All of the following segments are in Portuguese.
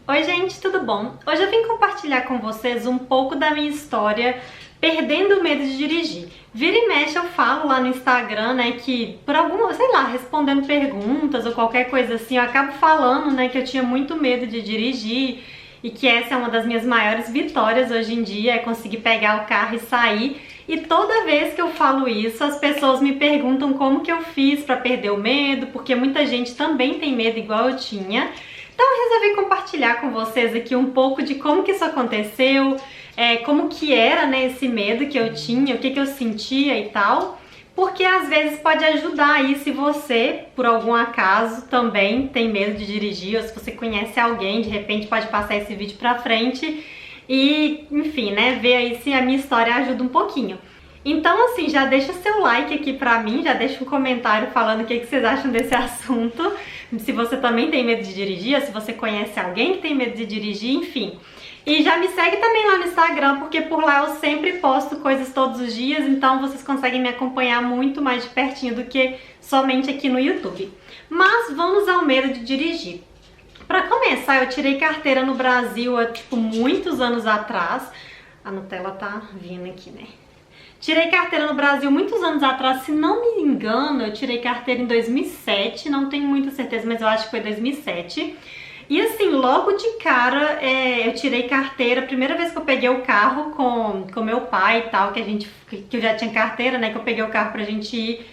Oi gente, tudo bom? Hoje eu vim compartilhar com vocês um pouco da minha história perdendo o medo de dirigir. Vira e mexe eu falo lá no Instagram, né, que por alguma, sei lá, respondendo perguntas ou qualquer coisa assim, eu acabo falando, né, que eu tinha muito medo de dirigir e que essa é uma das minhas maiores vitórias hoje em dia, é conseguir pegar o carro e sair. E toda vez que eu falo isso, as pessoas me perguntam como que eu fiz pra perder o medo, porque muita gente também tem medo igual eu tinha. Então eu resolvi compartilhar com vocês aqui um pouco de como que isso aconteceu, como que era, né, esse medo que eu tinha, o que que eu sentia e tal, porque às vezes pode ajudar aí se você, por algum acaso, também tem medo de dirigir, ou se você conhece alguém, de repente pode passar esse vídeo pra frente e, enfim, né, ver aí se a minha história ajuda um pouquinho. Então, assim, já deixa seu like aqui pra mim, já deixa um comentário falando o que vocês acham desse assunto, se você também tem medo de dirigir, ou se você conhece alguém que tem medo de dirigir, enfim. E já me segue também lá no Instagram, porque por lá eu sempre posto coisas todos os dias, então vocês conseguem me acompanhar muito mais de pertinho do que somente aqui no YouTube. Mas vamos ao medo de dirigir. Pra começar, eu tirei carteira no Brasil há, tipo, muitos anos atrás. A Nutella tá vindo aqui, né? Tirei carteira no Brasil muitos anos atrás, se não me engano, eu tirei carteira em 2007, não tenho muita certeza, mas eu acho que foi 2007. E assim, logo de cara eu tirei carteira, a primeira vez que eu peguei o carro com meu pai e tal, que eu já tinha carteira, né, que eu peguei o carro pra gente ir,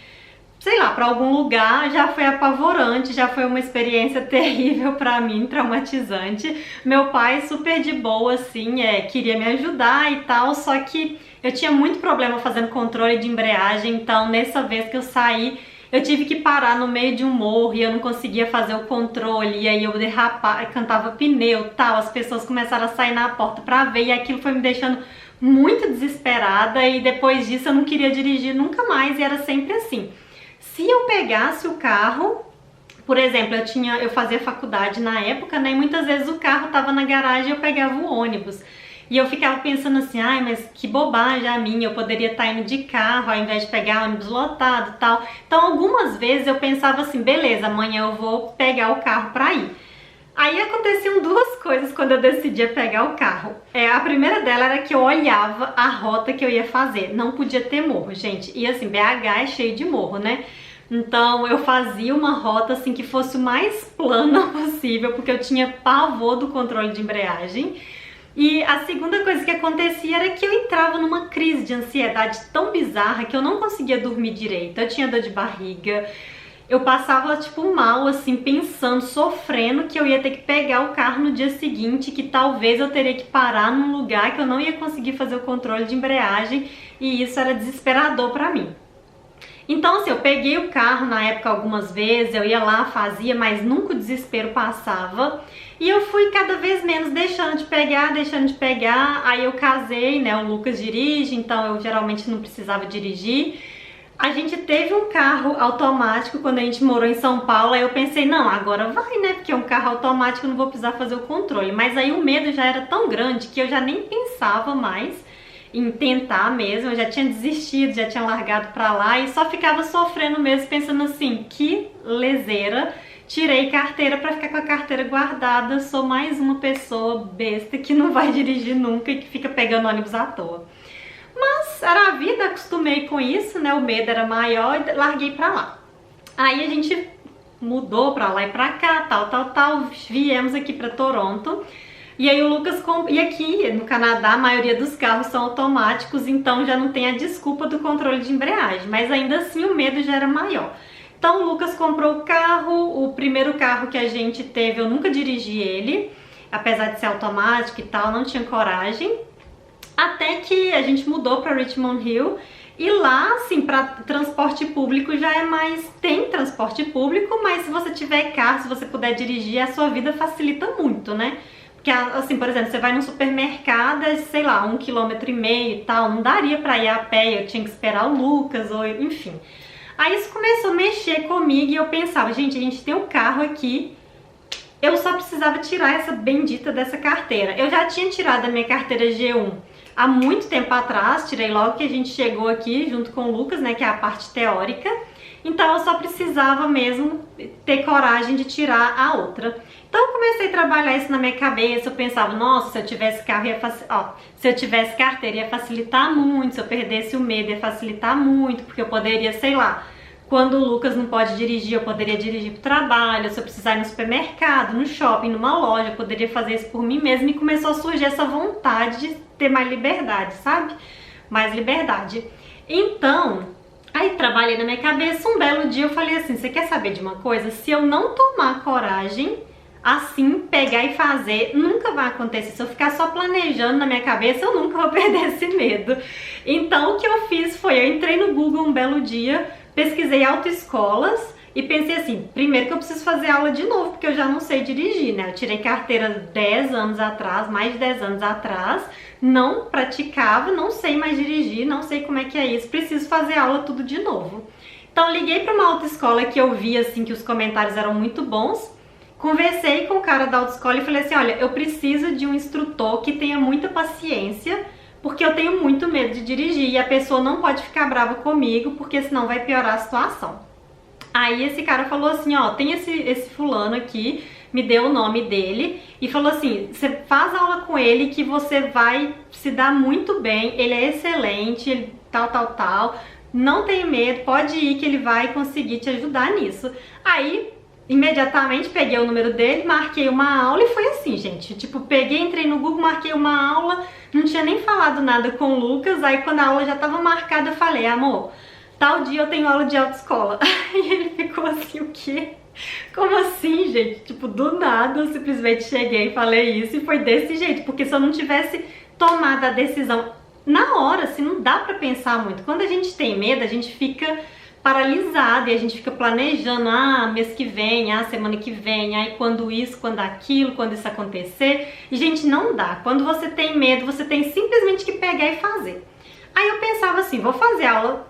sei lá, pra algum lugar, já foi apavorante, já foi uma experiência terrível pra mim, traumatizante. Meu pai super de boa, assim, queria me ajudar e tal, só que eu tinha muito problema fazendo controle de embreagem, então nessa vez que eu saí, eu tive que parar no meio de um morro e eu não conseguia fazer o controle, e aí eu derrapava, cantava pneu e tal, as pessoas começaram a sair na porta pra ver, e aquilo foi me deixando muito desesperada, e depois disso eu não queria dirigir nunca mais, e era sempre assim. Se eu pegasse o carro, por exemplo, eu fazia faculdade na época, né, e muitas vezes o carro tava na garagem e eu pegava o ônibus. E eu ficava pensando assim, ai, mas que bobagem a minha, eu poderia estar indo de carro ao invés de pegar ônibus lotado e tal. Então algumas vezes eu pensava assim, beleza, amanhã eu vou pegar o carro pra ir. Aí aconteciam duas coisas quando eu decidia pegar o carro. A primeira dela era que eu olhava a rota que eu ia fazer, não podia ter morro, gente. E assim, BH é cheio de morro, né? Então eu fazia uma rota assim que fosse o mais plana possível, porque eu tinha pavor do controle de embreagem. E a segunda coisa que acontecia era que eu entrava numa crise de ansiedade tão bizarra que eu não conseguia dormir direito. Eu tinha dor de barriga, eu passava tipo mal, assim, pensando, sofrendo que eu ia ter que pegar o carro no dia seguinte, que talvez eu teria que parar num lugar que eu não ia conseguir fazer o controle de embreagem, e isso era desesperador pra mim. Então assim, eu peguei o carro na época algumas vezes, eu ia lá, fazia, mas nunca o desespero passava. E eu fui cada vez menos deixando de pegar, aí eu casei, né, o Lucas dirige, então eu geralmente não precisava dirigir. A gente teve um carro automático quando a gente morou em São Paulo, aí eu pensei, não, agora vai, né, porque é um carro automático, eu não vou precisar fazer o controle. Mas aí o medo já era tão grande que eu já nem pensava mais em tentar mesmo, eu já tinha desistido, já tinha largado pra lá e só ficava sofrendo mesmo, pensando assim, que leseira, tirei carteira pra ficar com a carteira guardada, sou mais uma pessoa besta que não vai dirigir nunca e que fica pegando ônibus à toa. Mas era a vida, acostumei com isso, né, o medo era maior e larguei pra lá. Aí a gente mudou pra lá e pra cá, tal, viemos aqui pra Toronto. E aí o Lucas e aqui no Canadá a maioria dos carros são automáticos, então já não tem a desculpa do controle de embreagem, mas ainda assim o medo já era maior. Então o Lucas comprou o carro, o primeiro carro que a gente teve eu nunca dirigi ele, apesar de ser automático e tal, não tinha coragem. Até que a gente mudou para Richmond Hill e lá, assim, para transporte público já é mais... Tem transporte público, mas se você tiver carro, se você puder dirigir, a sua vida facilita muito, né? Porque, assim, por exemplo, você vai num supermercado, sei lá, 1,5 km e tal, não daria pra ir a pé, eu tinha que esperar o Lucas, ou enfim. Aí isso começou a mexer comigo e eu pensava, gente, a gente tem um carro aqui, eu só precisava tirar essa bendita dessa carteira. Eu já tinha tirado a minha carteira G1 há muito tempo atrás, tirei logo que a gente chegou aqui junto com o Lucas, né, que é a parte teórica. então eu só precisava mesmo ter coragem de tirar a outra. Então eu comecei a trabalhar isso na minha cabeça, eu pensava, nossa, se eu tivesse carro se eu tivesse carteira ia facilitar muito, se eu perdesse o medo ia facilitar muito, porque eu poderia, sei lá, quando o Lucas não pode dirigir, eu poderia dirigir pro trabalho, se eu precisar ir no supermercado, no shopping, numa loja, eu poderia fazer isso por mim mesma, e começou a surgir essa vontade de ter mais liberdade, sabe? Mais liberdade. Então, aí trabalhei na minha cabeça, um belo dia eu falei assim, você quer saber de uma coisa? Se eu não tomar coragem, assim, pegar e fazer, nunca vai acontecer. Se eu ficar só planejando na minha cabeça, eu nunca vou perder esse medo. Então o que eu fiz foi, eu entrei no Google um belo dia, pesquisei autoescolas e pensei assim, primeiro que eu preciso fazer aula de novo, porque eu já não sei dirigir, né? Eu tirei carteira 10 anos atrás, mais de 10 anos atrás, não praticava, não sei mais dirigir, não sei como é que é isso, preciso fazer aula tudo de novo. Então liguei para uma autoescola que eu vi assim que os comentários eram muito bons, conversei com o cara da autoescola e falei assim, olha, eu preciso de um instrutor que tenha muita paciência, porque eu tenho muito medo de dirigir e a pessoa não pode ficar brava comigo, porque senão vai piorar a situação. Aí esse cara falou assim, ó, tem esse fulano aqui, me deu o nome dele e falou assim, você faz aula com ele que você vai se dar muito bem, ele é excelente, ele tal, não tem medo, pode ir que ele vai conseguir te ajudar nisso. Aí imediatamente peguei o número dele, marquei uma aula e foi assim, gente, tipo, peguei, entrei no Google, marquei uma aula, não tinha nem falado nada com o Lucas, aí quando a aula já tava marcada eu falei, amor, tal dia eu tenho aula de autoescola. E ele ficou assim, o quê? Como assim, gente? Tipo, do nada eu simplesmente cheguei e falei isso e foi desse jeito, porque se eu não tivesse tomado a decisão na hora, assim, não dá pra pensar muito. Quando a gente tem medo, a gente fica paralisada e a gente fica planejando, mês que vem, semana que vem, aí quando isso, quando aquilo, quando isso acontecer. E, gente, não dá. Quando você tem medo, você tem simplesmente que pegar e fazer. Aí eu pensava assim, vou fazer aula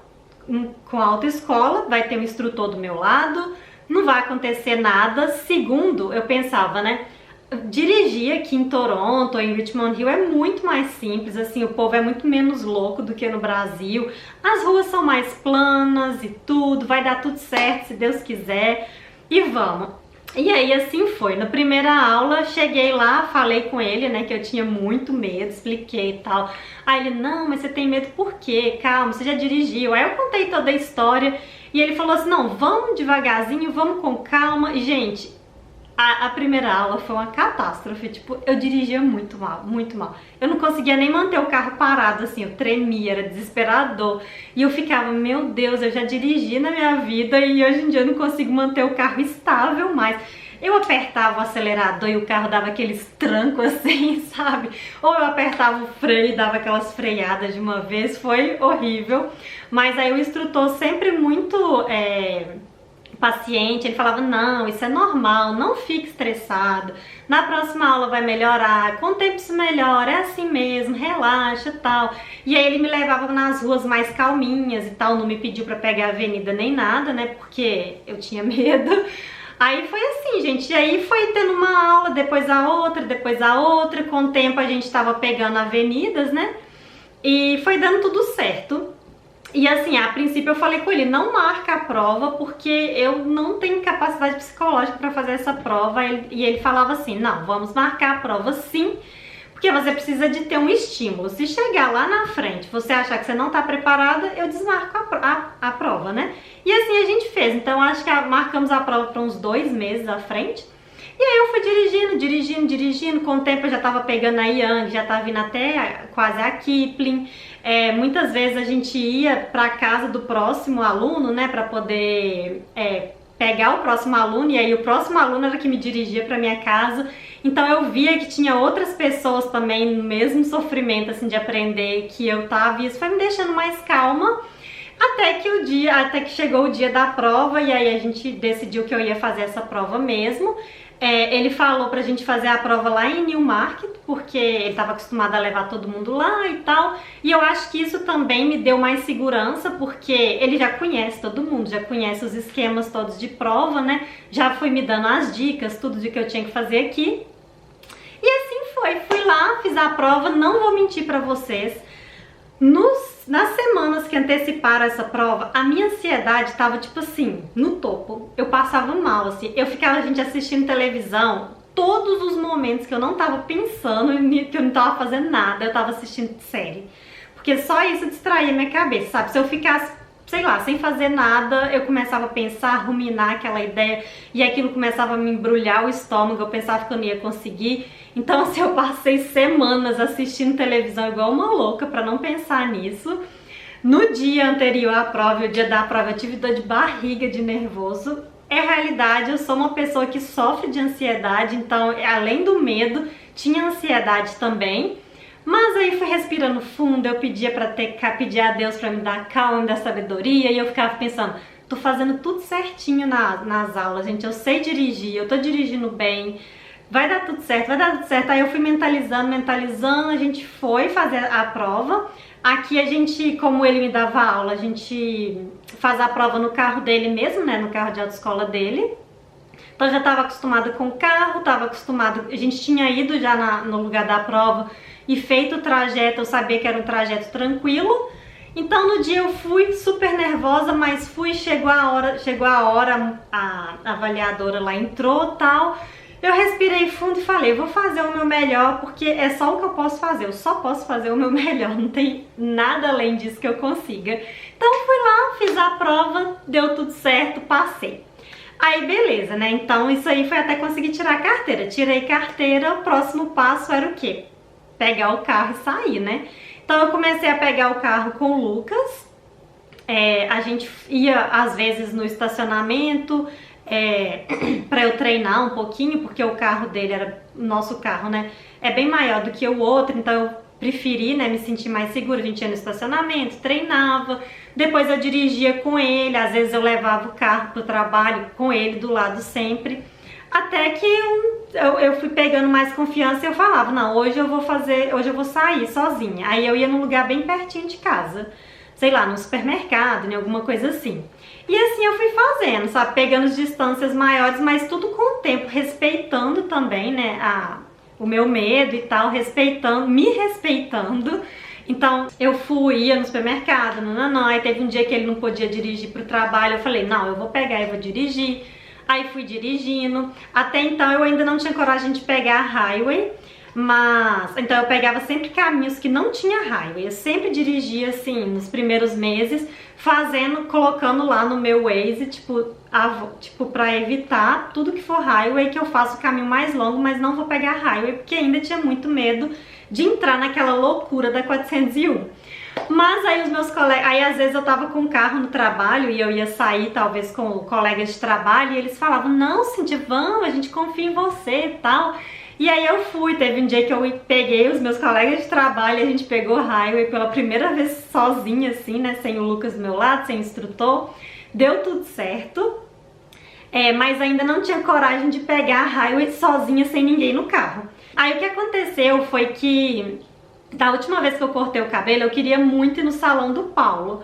com a autoescola, vai ter um instrutor do meu lado, não vai acontecer nada. Segundo, eu pensava, né, dirigir aqui em Toronto ou em Richmond Hill é muito mais simples, assim, o povo é muito menos louco do que no Brasil, as ruas são mais planas e tudo, vai dar tudo certo se Deus quiser, e vamos. E aí assim foi, na primeira aula cheguei lá, falei com ele, né, que eu tinha muito medo, expliquei e tal. Aí ele, não, mas você tem medo por quê? Calma, você já dirigiu. Aí eu contei toda a história e ele falou assim, não, vamos devagarzinho, vamos com calma. E, gente, a primeira aula foi uma catástrofe, tipo, eu dirigia muito mal, muito mal. Eu não conseguia nem manter o carro parado, assim, eu tremia, era desesperador. E eu ficava, meu Deus, eu já dirigi na minha vida e hoje em dia eu não consigo manter o carro estável mais. Eu apertava o acelerador e o carro dava aqueles trancos assim, sabe? Ou eu apertava o freio e dava aquelas freadas de uma vez, foi horrível. Mas aí o instrutor sempre muito paciente, ele falava, não, isso é normal, não fique estressado, na próxima aula vai melhorar, com o tempo isso melhora, é assim mesmo, relaxa e tal. E aí ele me levava nas ruas mais calminhas e tal, não me pediu pra pegar a avenida nem nada, né, porque eu tinha medo. Aí foi assim, gente, e aí foi tendo uma aula, depois a outra, com o tempo a gente tava pegando avenidas, né, e foi dando tudo certo. E assim, a princípio eu falei com ele, não marca a prova porque eu não tenho capacidade psicológica para fazer essa prova. E ele falava assim, não, vamos marcar a prova sim, porque você precisa de ter um estímulo. Se chegar lá na frente, você achar que você não tá preparada, eu desmarco a prova, né? E assim a gente fez, então acho que marcamos a prova para uns 2 meses à frente. E aí eu fui dirigindo, com o tempo eu já tava pegando a Yang, já tava vindo até quase a Kipling. Muitas vezes a gente ia pra casa do próximo aluno, né, pra poder pegar o próximo aluno, e aí o próximo aluno era que me dirigia pra minha casa. Então eu via que tinha outras pessoas também no mesmo sofrimento, assim, de aprender que eu tava, e isso foi me deixando mais calma. Até que chegou o dia da prova, e aí a gente decidiu que eu ia fazer essa prova mesmo. Ele falou pra gente fazer a prova lá em Newmarket, porque ele estava acostumado a levar todo mundo lá e tal. E eu acho que isso também me deu mais segurança, porque ele já conhece todo mundo, já conhece os esquemas todos de prova, né? Já foi me dando as dicas, tudo de que eu tinha que fazer aqui. E assim foi, fui lá, fiz a prova, não vou mentir pra vocês. Nos nas semanas que anteciparam essa prova, a minha ansiedade tava, tipo assim, no topo. Eu passava mal, assim. Eu ficava, gente, assistindo televisão, todos os momentos que eu não tava pensando, que eu não tava fazendo nada, eu tava assistindo série. Porque só isso distraía minha cabeça, sabe? Se eu ficasse, sei lá, sem fazer nada, eu começava a pensar, ruminar aquela ideia, e aquilo começava a me embrulhar o estômago, eu pensava que eu não ia conseguir. Então, assim, eu passei semanas assistindo televisão igual uma louca pra não pensar nisso. No dia anterior à prova, o dia da prova, eu tive dor de barriga, de nervoso. É realidade, eu sou uma pessoa que sofre de ansiedade, então, além do medo, tinha ansiedade também. Mas aí fui respirando fundo, eu pedia pedir a Deus pra me dar calma, me dar sabedoria, e eu ficava pensando, tô fazendo tudo certinho nas aulas, gente, eu sei dirigir, eu tô dirigindo bem, vai dar tudo certo, vai dar tudo certo. Aí eu fui mentalizando, a gente foi fazer a prova. Aqui a gente, como ele me dava aula, a gente faz a prova no carro dele mesmo, né, no carro de autoescola dele. Então eu já estava acostumada com o carro, a gente tinha ido já no lugar da prova e feito o trajeto, eu sabia que era um trajeto tranquilo. Então no dia eu fui super nervosa, mas chegou a hora, a avaliadora lá entrou e tal. Eu respirei fundo e falei, vou fazer o meu melhor, porque é só o que eu posso fazer, eu só posso fazer o meu melhor, não tem nada além disso que eu consiga. Então fui lá, fiz a prova, deu tudo certo, passei. Aí beleza, né? Então isso aí foi até conseguir tirar a carteira. Tirei carteira, o próximo passo era o quê? Pegar o carro e sair, né? Então eu comecei a pegar o carro com o Lucas. A gente ia às vezes no estacionamento para eu treinar um pouquinho, porque o carro dele era nosso carro, né? É bem maior do que o outro, então eu preferi, né, me sentir mais segura. A gente ia no estacionamento, treinava, depois eu dirigia com ele, às vezes eu levava o carro pro trabalho com ele do lado sempre, até que eu fui pegando mais confiança e eu falava, não, hoje eu vou sair sozinha. Aí eu ia num lugar bem pertinho de casa, sei lá, no supermercado, em alguma coisa assim. E assim eu fui fazendo, sabe, pegando distâncias maiores, mas tudo com o tempo, respeitando também, né, o meu medo e tal, me respeitando. Então eu ia no supermercado, aí teve um dia que ele não podia dirigir pro trabalho, eu falei, não, eu vou pegar e vou dirigir. Aí fui dirigindo, até então eu ainda não tinha coragem de pegar a highway, mas então eu pegava sempre caminhos que não tinha highway, eu sempre dirigia assim, nos primeiros meses, colocando lá no meu Waze, tipo pra evitar tudo que for highway, que eu faço o caminho mais longo, mas não vou pegar highway, porque ainda tinha muito medo de entrar naquela loucura da 401. Mas aí os meus colegas, aí às vezes eu tava com o carro no trabalho e eu ia sair talvez com colegas de trabalho e eles falavam, não, Cintia, vamos, a gente confia em você e tal. E aí eu fui, teve um dia que eu peguei os meus colegas de trabalho, a gente pegou o highway pela primeira vez sozinha assim, né, sem o Lucas do meu lado, sem o instrutor. Deu tudo certo, mas ainda não tinha coragem de pegar a highway sozinha, sem ninguém no carro. Aí o que aconteceu foi que da última vez que eu cortei o cabelo, eu queria muito ir no salão do Paulo.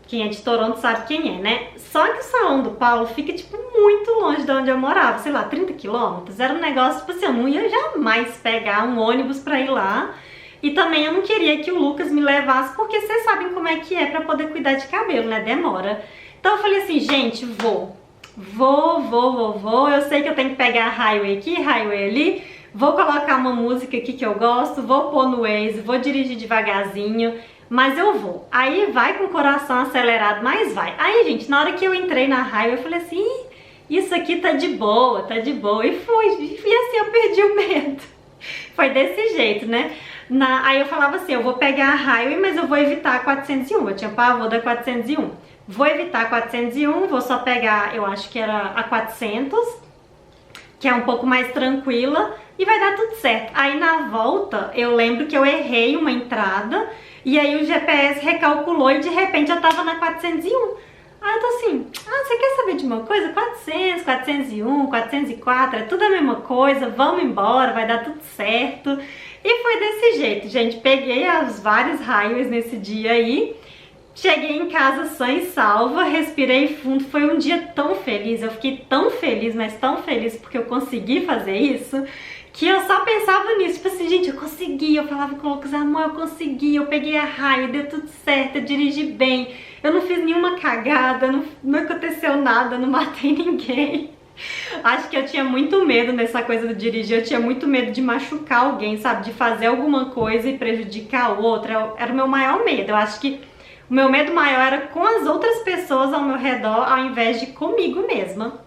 Quem é de Toronto sabe quem é, né? Só que o salão do Paulo fica, tipo, muito longe de onde eu morava, sei lá, 30 quilômetros. Era um negócio, tipo assim, eu não ia jamais pegar um ônibus pra ir lá. E também eu não queria que o Lucas me levasse, porque vocês sabem como é que é pra poder cuidar de cabelo, né? Demora. Então eu falei assim, gente, vou. Eu sei que eu tenho que pegar a highway aqui, highway ali. Vou colocar uma música aqui que eu gosto, vou pôr no Waze, vou dirigir devagarzinho, mas eu vou. Aí vai com o coração acelerado, mas vai. Aí, gente, na hora que eu entrei na highway, eu falei assim, isso aqui tá de boa. E fui. E assim, eu perdi o medo. Foi desse jeito, né? Aí eu falava assim, eu vou pegar a highway, mas eu vou evitar a 401. Eu tinha pavor da 401. Vou evitar a 401, vou só pegar, eu acho que era a 400, que é um pouco mais tranquila, e vai dar tudo certo. Aí na volta, eu lembro que eu errei uma entrada, e aí o GPS recalculou e de repente eu tava na 401. Aí eu tô assim, você quer saber de uma coisa? 400, 401, 404, é tudo a mesma coisa, vamos embora, vai dar tudo certo. E foi desse jeito, gente. Peguei as várias highways nesse dia aí, cheguei em casa sã e salva, respirei fundo, foi um dia tão feliz, eu fiquei tão feliz, mas tão feliz porque eu consegui fazer isso, que eu só pensava nisso, tipo assim, gente, eu consegui, eu falava com o Lucas, amor, eu consegui, eu peguei a raia, deu tudo certo, eu dirigi bem, eu não fiz nenhuma cagada, não aconteceu nada, não matei ninguém. Acho que eu tinha muito medo nessa coisa de dirigir, eu tinha muito medo de machucar alguém, sabe, de fazer alguma coisa e prejudicar o outro, era o meu maior medo. Eu acho que o meu medo maior era com as outras pessoas ao meu redor, ao invés de comigo mesma.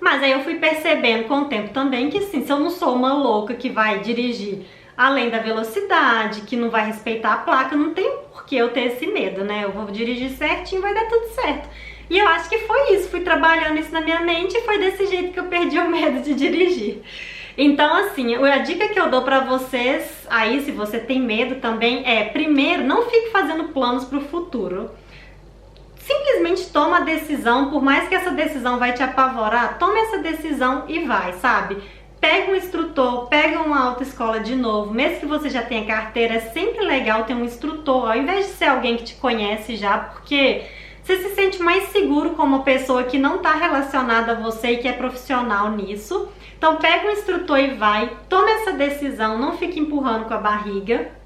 Mas aí eu fui percebendo com o tempo também que assim, se eu não sou uma louca que vai dirigir além da velocidade, que não vai respeitar a placa, não tem por que eu ter esse medo, né? Eu vou dirigir certinho, vai dar tudo certo. E eu acho que foi isso, fui trabalhando isso na minha mente e foi desse jeito que eu perdi o medo de dirigir. Então assim, a dica que eu dou pra vocês aí, se você tem medo também, é primeiro, não fique fazendo planos pro futuro. Simplesmente toma a decisão, por mais que essa decisão vai te apavorar, toma essa decisão e vai, sabe? Pega um instrutor, pega uma autoescola de novo, mesmo que você já tenha carteira, é sempre legal ter um instrutor, ao invés de ser alguém que te conhece já, porque você se sente mais seguro com uma pessoa que não está relacionada a você e que é profissional nisso. Então pega um instrutor e vai, toma essa decisão, não fique empurrando com a barriga.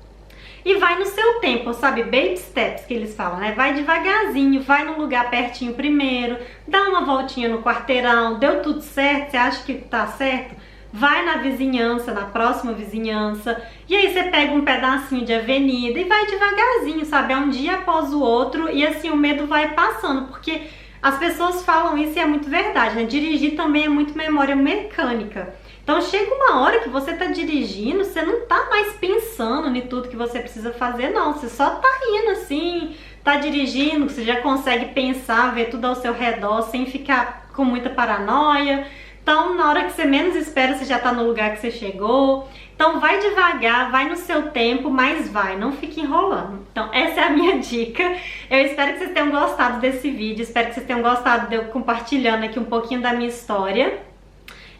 E vai no seu tempo, sabe? Baby steps que eles falam, né? Vai devagarzinho, vai num lugar pertinho primeiro, dá uma voltinha no quarteirão, deu tudo certo, você acha que tá certo? Vai na vizinhança, na próxima vizinhança, e aí você pega um pedacinho de avenida e vai devagarzinho, sabe? É um dia após o outro e assim o medo vai passando, porque as pessoas falam isso e é muito verdade, né? Dirigir também é muito memória mecânica. Então chega uma hora que você tá dirigindo, você não tá mais pensando em tudo que você precisa fazer, não. Você só tá indo assim, tá dirigindo, você já consegue pensar, ver tudo ao seu redor sem ficar com muita paranoia. Então na hora que você menos espera, você já tá no lugar que você chegou. Então vai devagar, vai no seu tempo, mas vai, não fique enrolando. Então essa é a minha dica. Eu espero que vocês tenham gostado desse vídeo, espero que vocês tenham gostado de eu compartilhando aqui um pouquinho da minha história.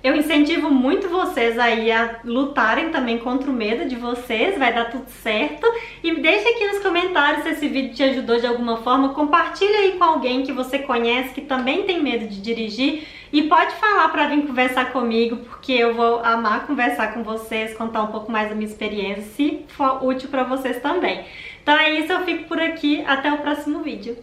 Eu incentivo muito vocês aí a lutarem também contra o medo de vocês, vai dar tudo certo. E deixa aqui nos comentários se esse vídeo te ajudou de alguma forma. Compartilha aí com alguém que você conhece que também tem medo de dirigir. E pode falar para vir conversar comigo, porque eu vou amar conversar com vocês, contar um pouco mais da minha experiência, se for útil para vocês também. Então é isso, eu fico por aqui, até o próximo vídeo.